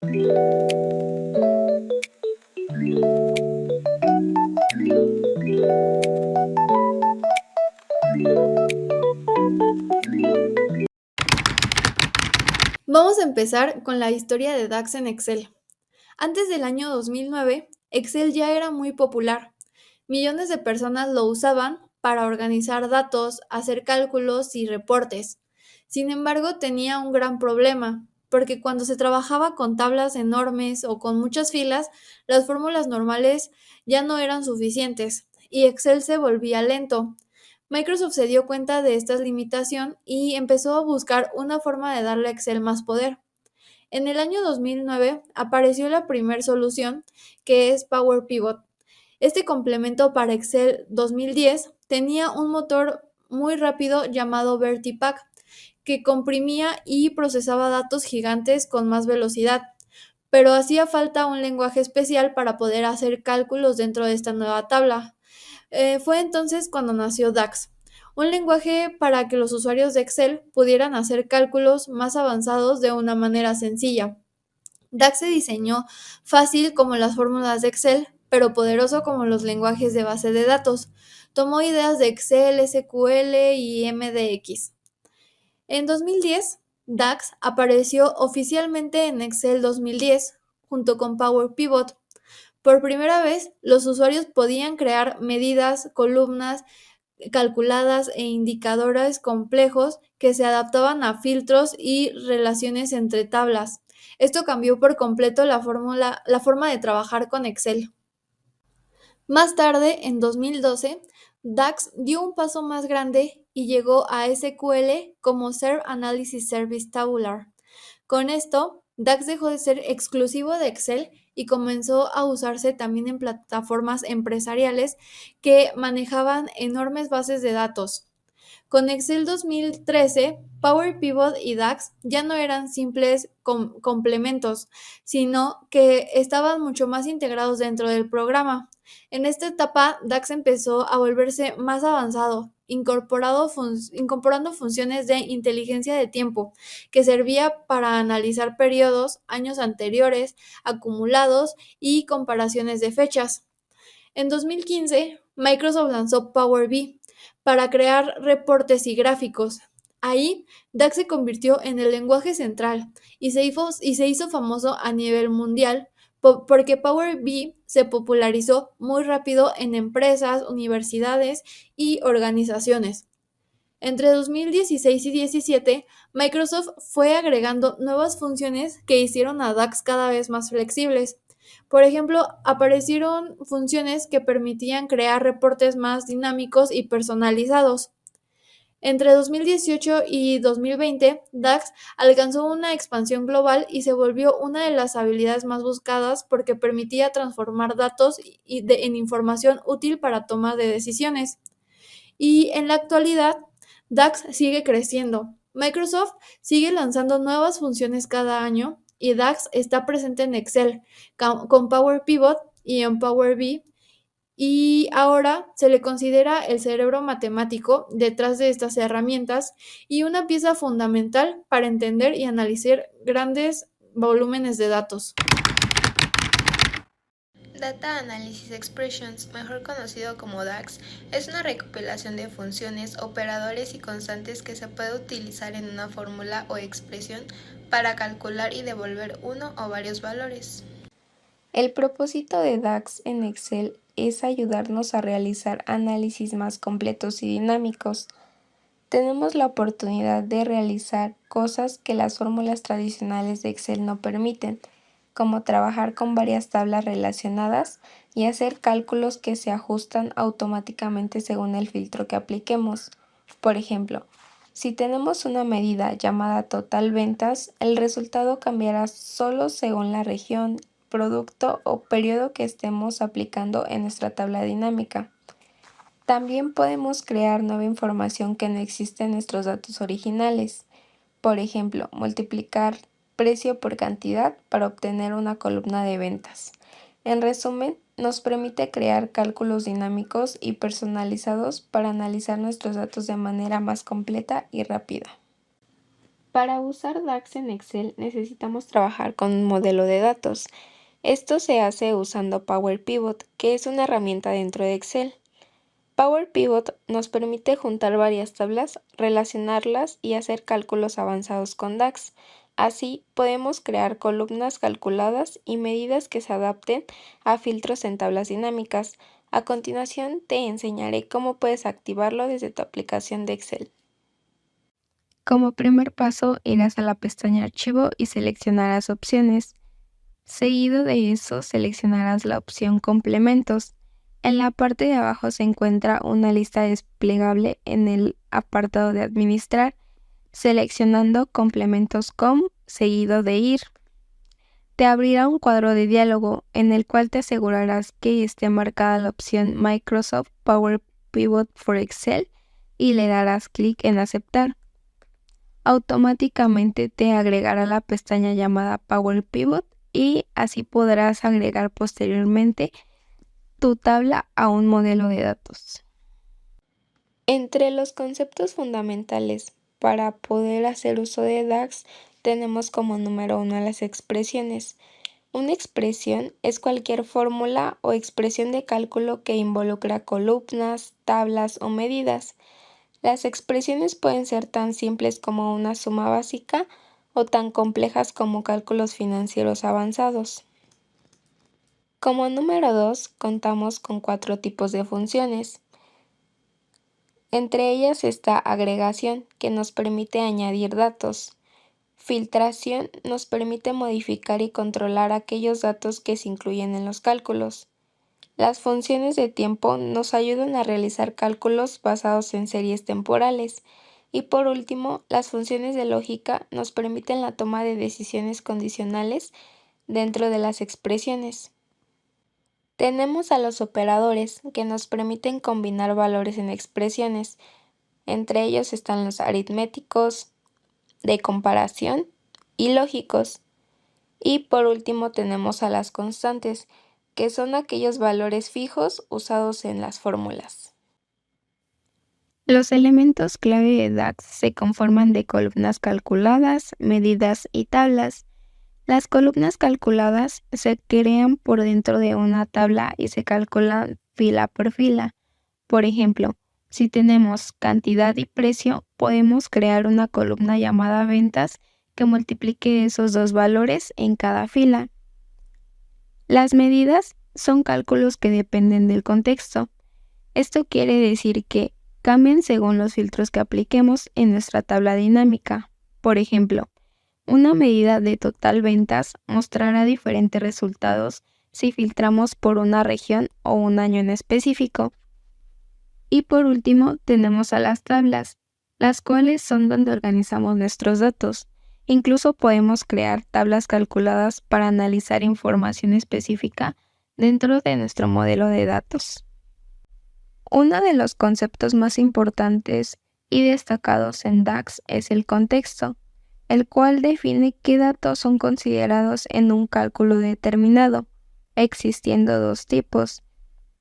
Vamos a empezar con la historia de DAX en Excel. Antes del año 2009, Excel ya era muy popular. Millones de personas lo usaban para organizar datos, hacer cálculos y reportes. Sin embargo, tenía un gran problema, porque cuando se trabajaba con tablas enormes o con muchas filas, las fórmulas normales ya no eran suficientes y Excel se volvía lento. Microsoft se dio cuenta de esta limitación y empezó a buscar una forma de darle a Excel más poder. En el año 2009 apareció la primera solución, que es Power Pivot. Este complemento para Excel 2010 tenía un motor muy rápido llamado VertiPack, que comprimía y procesaba datos gigantes con más velocidad, pero hacía falta un lenguaje especial para poder hacer cálculos dentro de esta nueva tabla. Fue entonces cuando nació DAX, un lenguaje para que los usuarios de Excel pudieran hacer cálculos más avanzados de una manera sencilla. DAX se diseñó fácil como las fórmulas de Excel, pero poderoso como los lenguajes de base de datos. Tomó ideas de Excel, SQL y MDX. En 2010, DAX apareció oficialmente en Excel 2010, junto con Power Pivot. Por primera vez, los usuarios podían crear medidas, columnas calculadas e indicadores complejos que se adaptaban a filtros y relaciones entre tablas. Esto cambió por completo la forma de trabajar con Excel. Más tarde, en 2012, DAX dio un paso más grande y llegó a SQL como Serve Analysis Service Tabular. Con esto, DAX dejó de ser exclusivo de Excel y comenzó a usarse también en plataformas empresariales que manejaban enormes bases de datos. Con Excel 2013, Power Pivot y DAX ya no eran simples complementos, sino que estaban mucho más integrados dentro del programa. En esta etapa, DAX empezó a volverse más avanzado, incorporando funciones de inteligencia de tiempo, que servía para analizar periodos, años anteriores, acumulados y comparaciones de fechas. En 2015, Microsoft lanzó Power BI para crear reportes y gráficos. Ahí, DAX se convirtió en el lenguaje central y se hizo famoso a nivel mundial porque Power BI se popularizó muy rápido en empresas, universidades y organizaciones. Entre 2016 y 2017, Microsoft fue agregando nuevas funciones que hicieron a DAX cada vez más flexibles. Por ejemplo, aparecieron funciones que permitían crear reportes más dinámicos y personalizados. Entre 2018 y 2020, DAX alcanzó una expansión global y se volvió una de las habilidades más buscadas porque permitía transformar datos en información útil para toma de decisiones. Y en la actualidad, DAX sigue creciendo. Microsoft sigue lanzando nuevas funciones cada año y DAX está presente en Excel con Power Pivot y en Power BI, y ahora se le considera el cerebro matemático detrás de estas herramientas y una pieza fundamental para entender y analizar grandes volúmenes de datos. Data Analysis Expressions, mejor conocido como DAX, es una recopilación de funciones, operadores y constantes que se puede utilizar en una fórmula o expresión para calcular y devolver uno o varios valores. El propósito de DAX en Excel es ayudarnos a realizar análisis más completos y dinámicos. Tenemos la oportunidad de realizar cosas que las fórmulas tradicionales de Excel no permiten, como trabajar con varias tablas relacionadas y hacer cálculos que se ajustan automáticamente según el filtro que apliquemos. Por ejemplo, si tenemos una medida llamada total ventas, el resultado cambiará solo según la región, producto o periodo que estemos aplicando en nuestra tabla dinámica. También podemos crear nueva información que no existe en nuestros datos originales. Por ejemplo, multiplicar precio por cantidad para obtener una columna de ventas. En resumen, nos permite crear cálculos dinámicos y personalizados para analizar nuestros datos de manera más completa y rápida. Para usar DAX en Excel necesitamos trabajar con un modelo de datos. Esto se hace usando Power Pivot, que es una herramienta dentro de Excel. Power Pivot nos permite juntar varias tablas, relacionarlas y hacer cálculos avanzados con DAX. Así podemos crear columnas calculadas y medidas que se adapten a filtros en tablas dinámicas. A continuación te enseñaré cómo puedes activarlo desde tu aplicación de Excel. Como primer paso, irás a la pestaña Archivo y seleccionarás Opciones. Seguido de eso, seleccionarás la opción Complementos. En la parte de abajo se encuentra una lista desplegable en el apartado de Administrar, seleccionando Complementos com seguido de Ir. Te abrirá un cuadro de diálogo en el cual te asegurarás que esté marcada la opción Microsoft Power Pivot for Excel y le darás clic en Aceptar. Automáticamente te agregará la pestaña llamada Power Pivot y así podrás agregar posteriormente tu tabla a un modelo de datos. Entre los conceptos fundamentales para poder hacer uso de DAX tenemos como número 1 las expresiones. Una expresión es cualquier fórmula o expresión de cálculo que involucra columnas, tablas o medidas. Las expresiones pueden ser tan simples como una suma básica o tan complejas como cálculos financieros avanzados. Como número 2, contamos con 4 tipos de funciones. Entre ellas está agregación, que nos permite añadir datos. Filtración nos permite modificar y controlar aquellos datos que se incluyen en los cálculos. Las funciones de tiempo nos ayudan a realizar cálculos basados en series temporales. Y por último, las funciones de lógica nos permiten la toma de decisiones condicionales dentro de las expresiones. Tenemos a los operadores, que nos permiten combinar valores en expresiones. Entre ellos están los aritméticos, de comparación y lógicos. Y por último tenemos a las constantes, que son aquellos valores fijos usados en las fórmulas. Los elementos clave de DAX se conforman de columnas calculadas, medidas y tablas. Las columnas calculadas se crean por dentro de una tabla y se calculan fila por fila. Por ejemplo, si tenemos cantidad y precio, podemos crear una columna llamada ventas que multiplique esos dos valores en cada fila. Las medidas son cálculos que dependen del contexto. Esto quiere decir que cambian según los filtros que apliquemos en nuestra tabla dinámica. Por ejemplo, una medida de total ventas mostrará diferentes resultados si filtramos por una región o un año en específico. Y por último tenemos a las tablas, las cuales son donde organizamos nuestros datos. Incluso podemos crear tablas calculadas para analizar información específica dentro de nuestro modelo de datos. Uno de los conceptos más importantes y destacados en DAX es el contexto, el cual define qué datos son considerados en un cálculo determinado, existiendo dos tipos.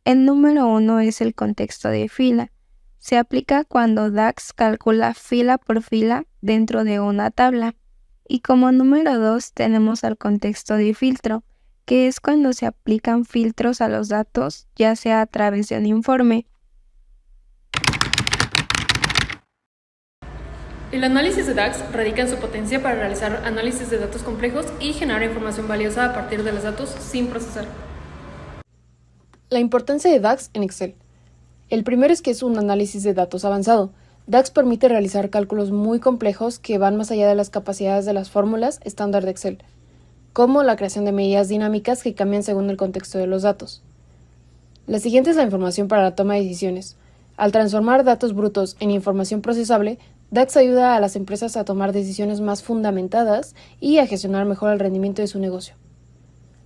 El número 1 es el contexto de fila. Se aplica cuando DAX calcula fila por fila dentro de una tabla. Y como número 2 tenemos al contexto de filtro, que es cuando se aplican filtros a los datos, ya sea a través de un informe. El análisis de DAX radica en su potencia para realizar análisis de datos complejos y generar información valiosa a partir de los datos sin procesar. La importancia de DAX en Excel. El primero es que es un análisis de datos avanzado. DAX permite realizar cálculos muy complejos que van más allá de las capacidades de las fórmulas estándar de Excel, como la creación de medidas dinámicas que cambian según el contexto de los datos. La siguiente es la información para la toma de decisiones. Al transformar datos brutos en información procesable, DAX ayuda a las empresas a tomar decisiones más fundamentadas y a gestionar mejor el rendimiento de su negocio.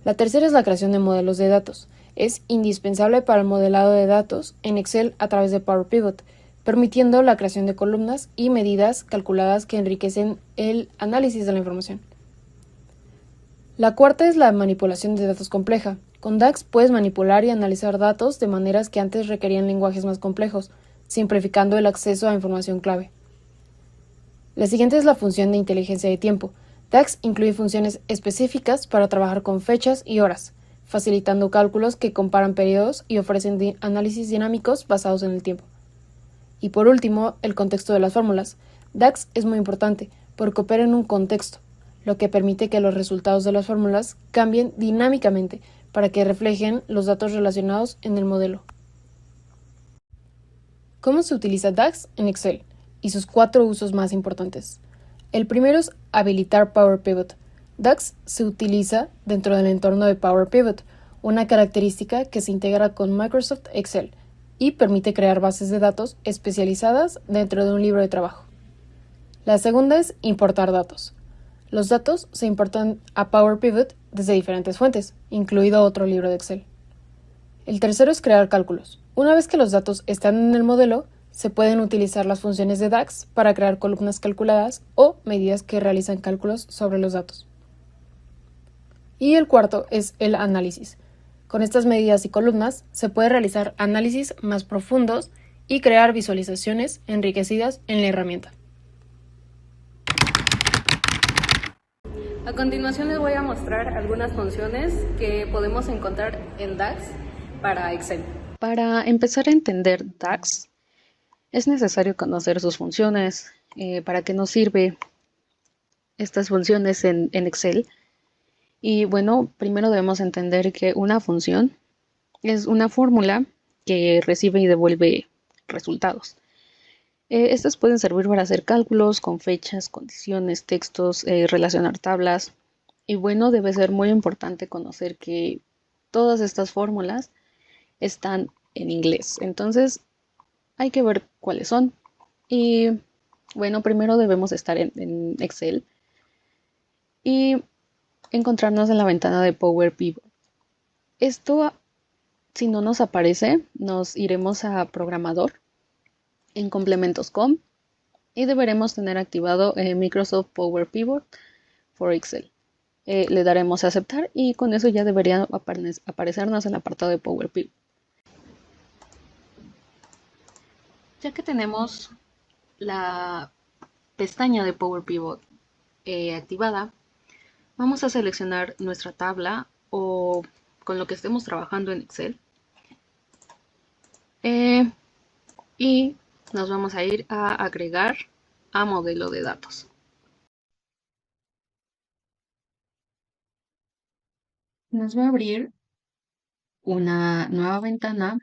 La tercera es la creación de modelos de datos. Es indispensable para el modelado de datos en Excel a través de Power Pivot, permitiendo la creación de columnas y medidas calculadas que enriquecen el análisis de la información. La cuarta es la manipulación de datos compleja. Con DAX puedes manipular y analizar datos de maneras que antes requerían lenguajes más complejos, simplificando el acceso a información clave. La siguiente es la función de inteligencia de tiempo. DAX incluye funciones específicas para trabajar con fechas y horas, facilitando cálculos que comparan periodos y ofrecen análisis dinámicos basados en el tiempo. Y por último, el contexto de las fórmulas. DAX es muy importante porque opera en un contexto, lo que permite que los resultados de las fórmulas cambien dinámicamente para que reflejen los datos relacionados en el modelo. ¿Cómo se utiliza DAX en Excel? Y sus 4 usos más importantes. El primero es habilitar Power Pivot. DAX se utiliza dentro del entorno de Power Pivot, una característica que se integra con Microsoft Excel y permite crear bases de datos especializadas dentro de un libro de trabajo. La segunda es importar datos. Los datos se importan a Power Pivot desde diferentes fuentes, incluido otro libro de Excel. El tercero es crear cálculos. Una vez que los datos están en el modelo, se pueden utilizar las funciones de DAX para crear columnas calculadas o medidas que realizan cálculos sobre los datos. Y el cuarto es el análisis. Con estas medidas y columnas se puede realizar análisis más profundos y crear visualizaciones enriquecidas en la herramienta. A continuación les voy a mostrar algunas funciones que podemos encontrar en DAX para Excel. Para empezar a entender DAX, es necesario conocer sus funciones, para qué nos sirve estas funciones en Excel. Y bueno, primero debemos entender que una función es una fórmula que recibe y devuelve resultados. Estas pueden servir para hacer cálculos con fechas, condiciones, textos, relacionar tablas. Y bueno, debe ser muy importante conocer que todas estas fórmulas están en inglés. Entonces, hay que ver cuáles son. Y bueno, primero debemos estar en Excel y encontrarnos en la ventana de Power Pivot. Esto, si no nos aparece, nos iremos a Programador en Complementos Com y deberemos tener activado Microsoft Power Pivot for Excel. Le daremos a aceptar y con eso ya debería aparecernos el apartado de Power Pivot. Ya que tenemos la pestaña de Power Pivot activada, vamos a seleccionar nuestra tabla o con lo que estemos trabajando en Excel y nos vamos a ir a agregar a modelo de datos. Nos va a abrir una nueva ventana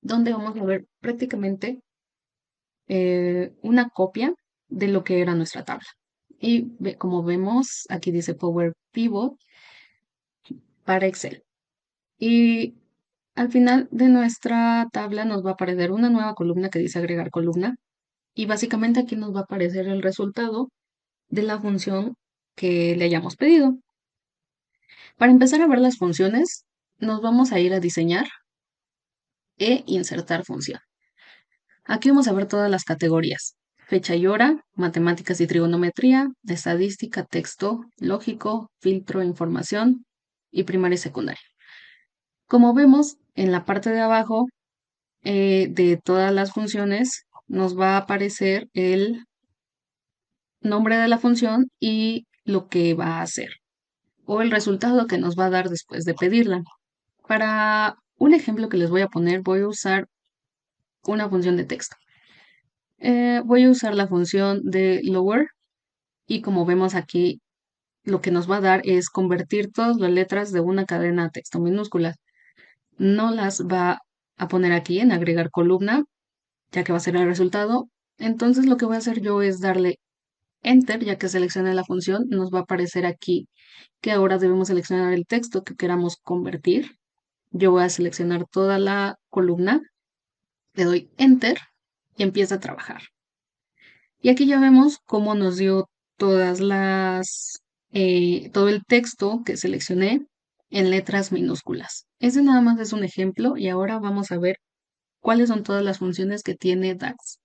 donde vamos a ver prácticamente una copia de lo que era nuestra tabla. Y como vemos, aquí dice Power Pivot para Excel. Y al final de nuestra tabla nos va a aparecer una nueva columna que dice agregar columna. Y básicamente aquí nos va a aparecer el resultado de la función que le hayamos pedido. Para empezar a ver las funciones, nos vamos a ir a diseñar e insertar función. Aquí vamos a ver todas las categorías: fecha y hora, matemáticas y trigonometría, estadística, texto, lógico, filtro, información y primaria y secundaria. Como vemos, en la parte de abajo de todas las funciones nos va a aparecer el nombre de la función y lo que va a hacer o el resultado que nos va a dar después de pedirla. Para un ejemplo que les voy a poner, voy a usar una función de texto. Voy a usar la función de lower y como vemos aquí, lo que nos va a dar es convertir todas las letras de una cadena a texto minúsculas. No las va a poner aquí en agregar columna, ya que va a ser el resultado. Entonces lo que voy a hacer yo es darle Enter, ya que seleccione la función. Nos va a aparecer aquí que ahora debemos seleccionar el texto que queramos convertir. Yo voy a seleccionar toda la columna, le doy Enter y empieza a trabajar. Y aquí ya vemos cómo nos dio todo el texto que seleccioné en letras minúsculas. Ese nada más es un ejemplo y ahora vamos a ver cuáles son todas las funciones que tiene DAX.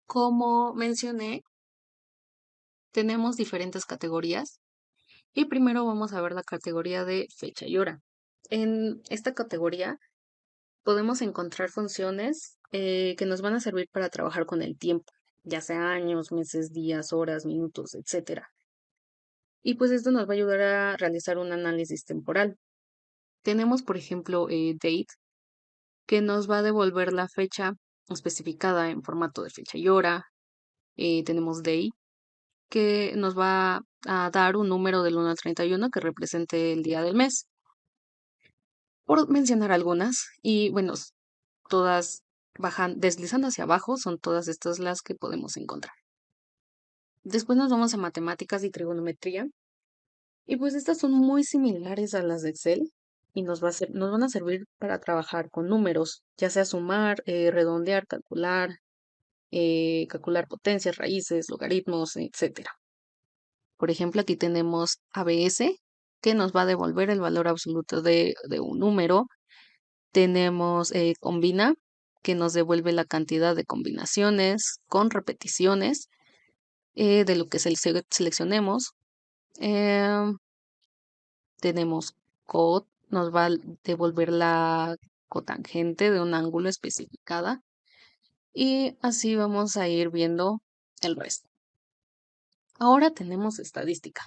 Como mencioné, tenemos diferentes categorías y primero vamos a ver la categoría de fecha y hora. En esta categoría podemos encontrar funciones que nos van a servir para trabajar con el tiempo. ya sea años, meses, días, horas, minutos, etcétera. Y pues esto nos va a ayudar a realizar un análisis temporal. Tenemos, por ejemplo, date, que nos va a devolver la fecha especificada en formato de fecha y hora. Tenemos day, que nos va a dar un número del 1 al 31 que represente el día del mes, por mencionar algunas. Y bueno, todas bajan, deslizando hacia abajo, son todas estas las que podemos encontrar. Después nos vamos a matemáticas y trigonometría. Y pues estas son muy similares a las de Excel y nos van a servir para trabajar con números, ya sea sumar, redondear, calcular potencias, raíces, logaritmos, etcétera. Por ejemplo, aquí tenemos ABS, que nos va a devolver el valor absoluto de un número. Tenemos combina, que nos devuelve la cantidad de combinaciones con repeticiones de lo que seleccionemos. Em, Tenemos cot, nos va a devolver la cotangente de un ángulo especificada. Y así vamos a ir viendo el resto. Ahora tenemos estadística.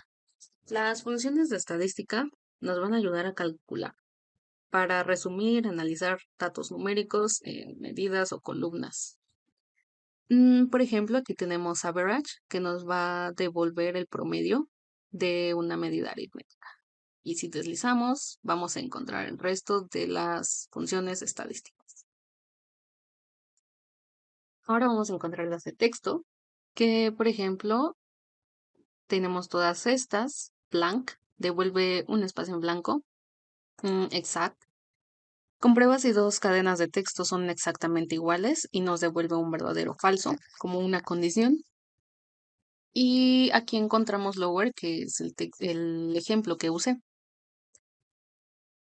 Las funciones de estadística nos van a ayudar a calcular, para resumir, analizar datos numéricos en medidas o columnas. Por ejemplo, aquí tenemos average, que nos va a devolver el promedio de una medida aritmética. Y si deslizamos, vamos a encontrar el resto de las funciones estadísticas. Ahora vamos a encontrar las de texto, que por ejemplo, tenemos todas estas. Blank devuelve un espacio en blanco. Exact comprueba si dos cadenas de texto son exactamente iguales y nos devuelve un verdadero o falso como una condición. Y aquí encontramos lower, que es el ejemplo que usé.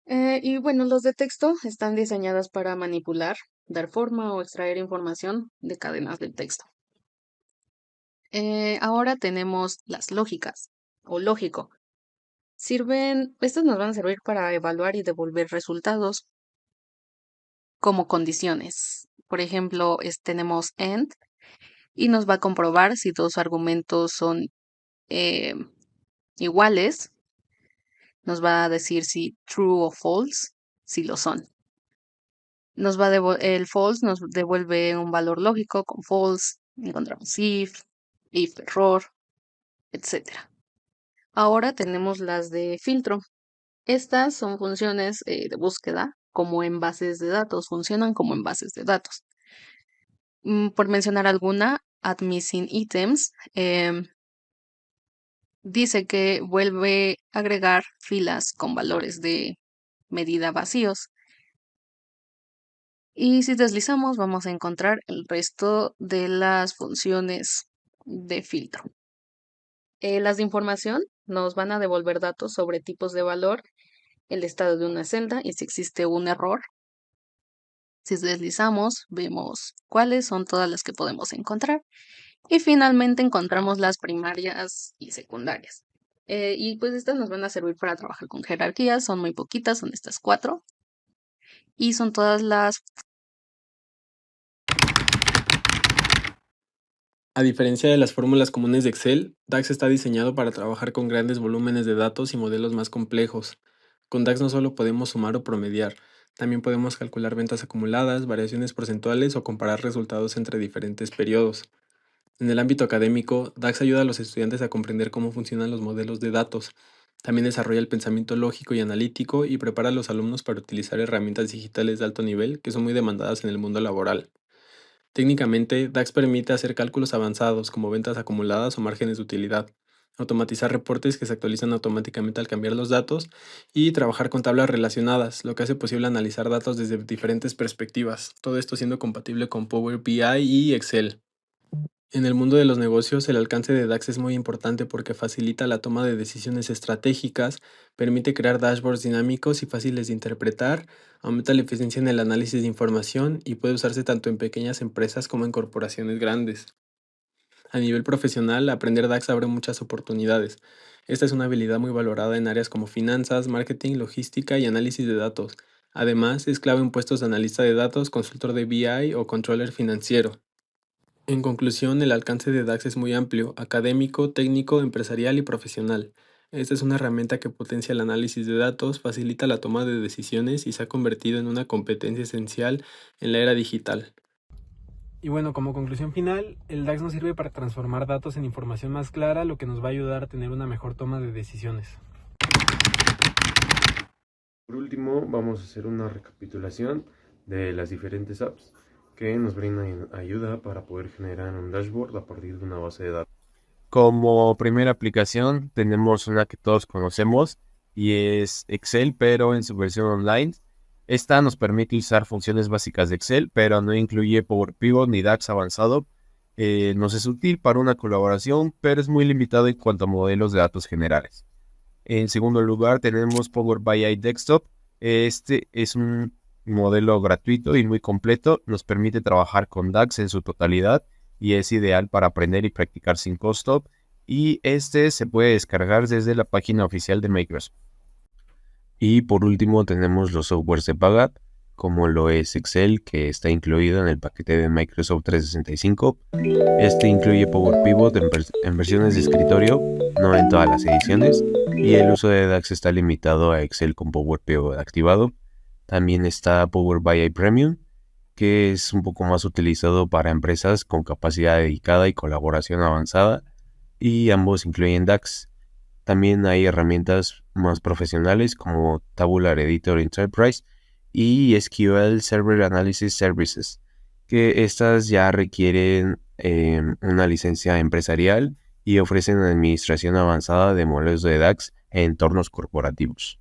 Y bueno, los de texto están diseñadas para manipular, dar forma o extraer información de cadenas de texto. Ahora tenemos las lógicas o lógico. Estas nos van a servir para evaluar y devolver resultados como condiciones. Por ejemplo, tenemos AND y nos va a comprobar si dos argumentos son eh, iguales. Nos va a decir si true o false, si lo son. El false nos devuelve un valor lógico con false, encontramos if error, etc. Ahora tenemos las de filtro. Estas son funciones de búsqueda como en bases de datos, funcionan como en bases de datos. Por mencionar alguna, add missing items, dice que vuelve a agregar filas con valores de medida vacíos. Y si deslizamos, vamos a encontrar el resto de las funciones de filtro. Las de información nos van a devolver datos sobre tipos de valor, el estado de una celda y si existe un error. Si deslizamos, vemos cuáles son todas las que podemos encontrar. Y finalmente encontramos las primarias y secundarias. Y pues estas nos van a servir para trabajar con jerarquías, son muy poquitas, son estas 4. Y son todas las... A diferencia de las fórmulas comunes de Excel, DAX está diseñado para trabajar con grandes volúmenes de datos y modelos más complejos. Con DAX no solo podemos sumar o promediar, también podemos calcular ventas acumuladas, variaciones porcentuales o comparar resultados entre diferentes periodos. En el ámbito académico, DAX ayuda a los estudiantes a comprender cómo funcionan los modelos de datos. También desarrolla el pensamiento lógico y analítico y prepara a los alumnos para utilizar herramientas digitales de alto nivel que son muy demandadas en el mundo laboral. Técnicamente, DAX permite hacer cálculos avanzados como ventas acumuladas o márgenes de utilidad, automatizar reportes que se actualizan automáticamente al cambiar los datos y trabajar con tablas relacionadas, lo que hace posible analizar datos desde diferentes perspectivas, todo esto siendo compatible con Power BI y Excel. En el mundo de los negocios, el alcance de DAX es muy importante porque facilita la toma de decisiones estratégicas, permite crear dashboards dinámicos y fáciles de interpretar, aumenta la eficiencia en el análisis de información y puede usarse tanto en pequeñas empresas como en corporaciones grandes. A nivel profesional, aprender DAX abre muchas oportunidades. Esta es una habilidad muy valorada en áreas como finanzas, marketing, logística y análisis de datos. Además, es clave en puestos de analista de datos, consultor de BI o controller financiero. En conclusión, el alcance de DAX es muy amplio: académico, técnico, empresarial y profesional. Esta es una herramienta que potencia el análisis de datos, facilita la toma de decisiones y se ha convertido en una competencia esencial en la era digital. Y bueno, como conclusión final, el DAX nos sirve para transformar datos en información más clara, lo que nos va a ayudar a tener una mejor toma de decisiones. Por último, vamos a hacer una recapitulación de las diferentes apps que nos brindan ayuda para poder generar un dashboard a partir de una base de datos. Como primera aplicación tenemos una que todos conocemos y es Excel, pero en su versión online. Esta nos permite usar funciones básicas de Excel, pero no incluye Power Pivot ni DAX avanzado. Nos es útil para una colaboración, pero es muy limitado en cuanto a modelos de datos generales. En segundo lugar tenemos Power BI Desktop. Este es un modelo gratuito y muy completo. Nos permite trabajar con DAX en su totalidad y es ideal para aprender y practicar sin costo. Y este se puede descargar desde la página oficial de Microsoft. Y por último tenemos los softwares de paga, como lo es Excel, que está incluido en el paquete de Microsoft 365. Este incluye Power Pivot en versiones de escritorio, no en todas las ediciones, y el uso de DAX está limitado a Excel con Power Pivot activado. También está Power BI Premium, que es un poco más utilizado para empresas con capacidad dedicada y colaboración avanzada, y ambos incluyen DAX. También hay herramientas más profesionales como Tabular Editor Enterprise y SQL Server Analysis Services, que estas ya requieren una licencia empresarial y ofrecen administración avanzada de modelos de DAX en entornos corporativos.